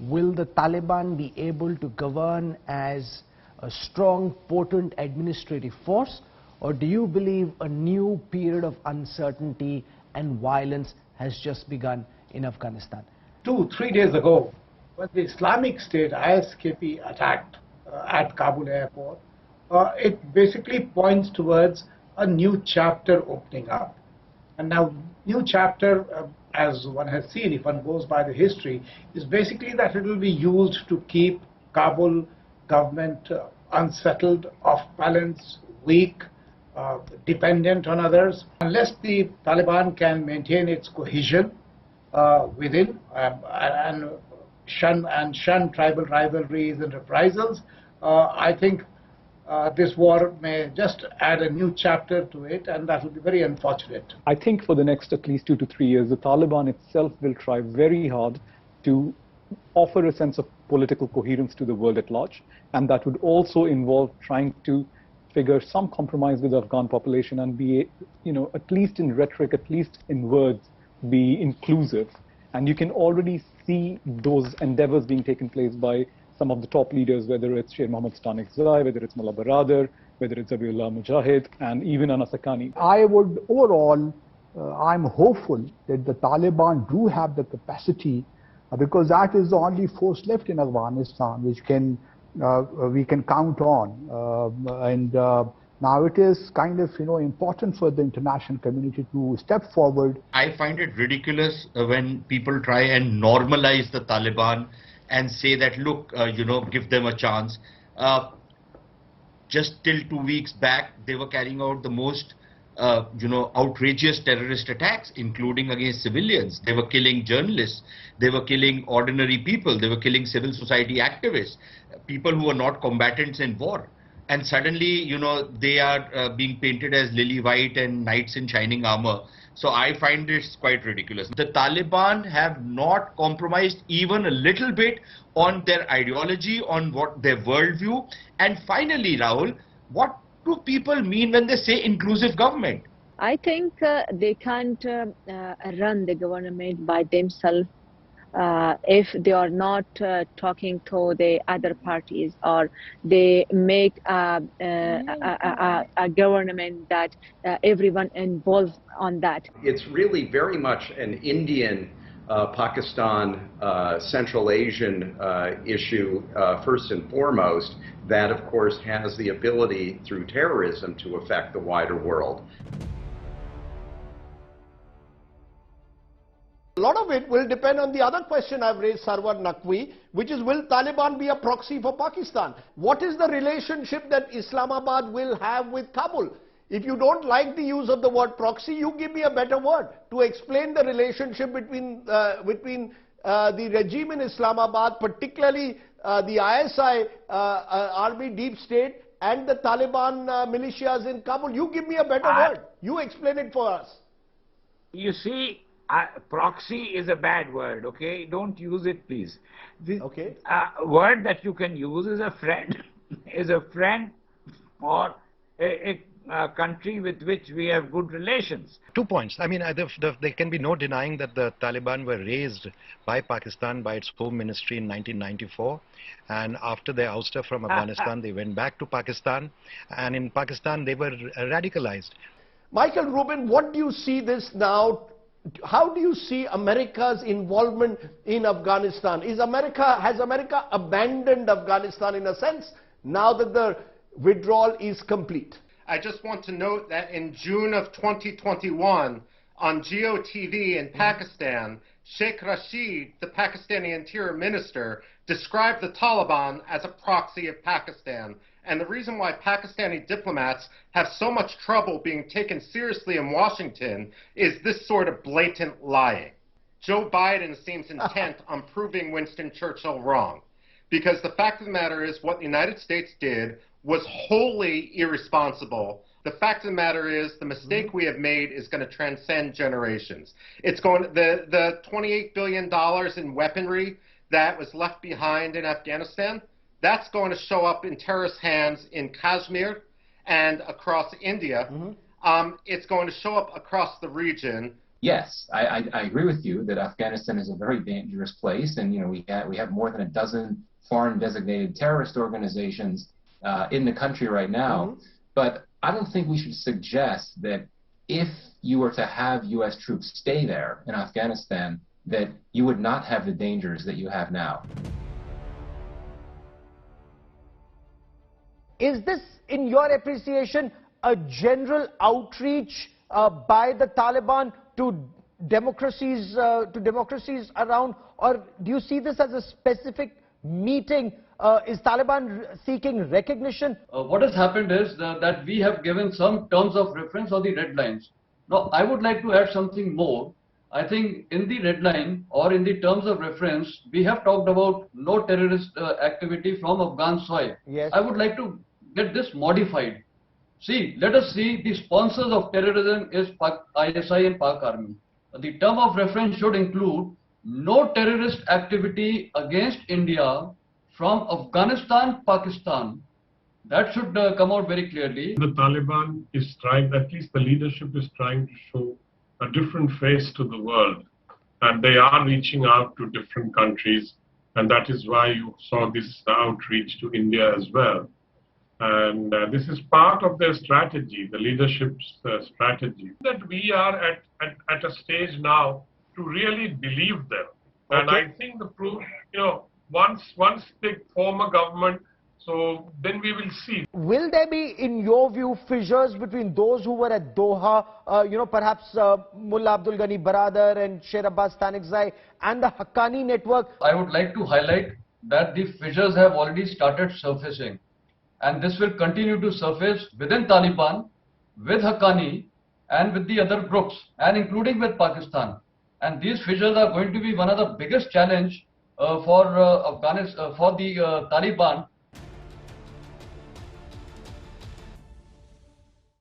will the Taliban be able to govern as a strong, potent administrative force, or do you believe a new period of uncertainty and violence has just begun in Afghanistan? 2-3 days ago, when the Islamic State ISKP attacked at Kabul airport, it basically points towards a new chapter opening up. And now, new chapter, as one has seen, if one goes by the history, is basically that it will be used to keep Kabul government unsettled, off balance, weak, dependent on others. Unless the Taliban can maintain its cohesion within and shun tribal rivalries and reprisals, I think this war may just add a new chapter to it, and that will be very unfortunate. I think for the next at least 2 to 3 years, the Taliban itself will try very hard to offer a sense of political coherence to the world at large, and that would also involve trying to figure some compromise with the Afghan population and be, at least in rhetoric, at least in words, be inclusive. And you can already see those endeavors being taken place by some of the top leaders, whether it's Sher Mohammad Stanikzai, whether it's Mullah Baradar, whether it's Zabiullah Mujahid, and even Anas Haqqani. I would overall, I'm hopeful that the Taliban do have the capacity, because that is the only force left in Afghanistan which we can count on. Now it is kind of important for the international community to step forward. I find it ridiculous when people try and normalize the Taliban and say that, look, give them a chance. Just till 2 weeks back, they were carrying out the most, outrageous terrorist attacks, including against civilians. They were killing journalists. They were killing ordinary people. They were killing civil society activists, people who were not combatants in war. And suddenly, they are being painted as lily white and knights in shining armor. So I find this quite ridiculous. The Taliban have not compromised even a little bit on their ideology, on what their worldview. And finally, Rahul, what do people mean when they say inclusive government? I think they can't run the government by themselves if they are not talking to the other parties, or they make a government that everyone involved on that. It's really very much an Indian, Pakistan, Central Asian issue first and foremost, that of course has the ability through terrorism to affect the wider world. A lot of it will depend on the other question I've raised, Sarwar Naqvi, which is, will Taliban be a proxy for Pakistan? What is the relationship that Islamabad will have with Kabul? If you don't like the use of the word proxy, you give me a better word to explain the relationship between the regime in Islamabad, particularly the ISI army deep state, and the Taliban militias in Kabul. You give me a better word. You explain it for us. You see, proxy is a bad word, okay? Don't use it, please. The word that you can use is a friend, is a friend for a country with which we have good relations. 2 points. I mean, there can be no denying that the Taliban were raised by Pakistan, by its home ministry in 1994. And after their ouster from Afghanistan, they went back to Pakistan. And in Pakistan, they were radicalized. Michael Rubin, what do you see this now? How do you see America's involvement in Afghanistan? Has America abandoned Afghanistan in a sense now that the withdrawal is complete? I just want to note that in June of 2021, on Geo TV in Pakistan, Sheikh Rashid, the Pakistani Interior Minister, described the Taliban as a proxy of Pakistan. And the reason why Pakistani diplomats have so much trouble being taken seriously in Washington is this sort of blatant lying. Joe Biden seems intent on proving Winston Churchill wrong, because the fact of the matter is what the United States did was wholly irresponsible. The fact of the matter is the mistake we have made is going to transcend generations. It's going the $28 billion in weaponry that was left behind in Afghanistan, that's going to show up in terrorist hands in Kashmir and across India. It's going to show up across the region yes, I agree with you that Afghanistan is a very dangerous place, and we have more than a dozen foreign designated terrorist organizations in the country right now. But I don't think we should suggest that if you were to have U.S. troops stay there in Afghanistan, that you would not have the dangers that you have now. Is this, in your appreciation, a general outreach by the Taliban to democracies around, or do you see this as a specific meeting? Is Taliban seeking recognition? What has happened is that we have given some terms of reference or the red lines. Now, I would like to add something more. I think in the red line or in the terms of reference, we have talked about no terrorist activity from Afghan soil. Yes. I would like to get this modified. See, let us see, the sponsors of terrorism is ISI and Pak Army. The term of reference should include no terrorist activity against India from Afghanistan, Pakistan. That should come out very clearly. The Taliban is trying, at least the leadership is trying to show a different face to the world. And they are reaching out to different countries. And that is why you saw this outreach to India as well. And this is part of their strategy, the leadership's strategy. That we are at a stage now to really believe them. Okay. And I think the proof, once they form a government, so then we will see. Will there be, in your view, fissures between those who were at Doha, perhaps Mullah Abdul Ghani Baradar and Sher Abbas Tanikzai and the Haqqani network? I would like to highlight that the fissures have already started surfacing. And this will continue to surface within Taliban, with Haqqani and with the other groups, and including with Pakistan. And these fissures are going to be one of the biggest challenge for Afghanistan, for the Taliban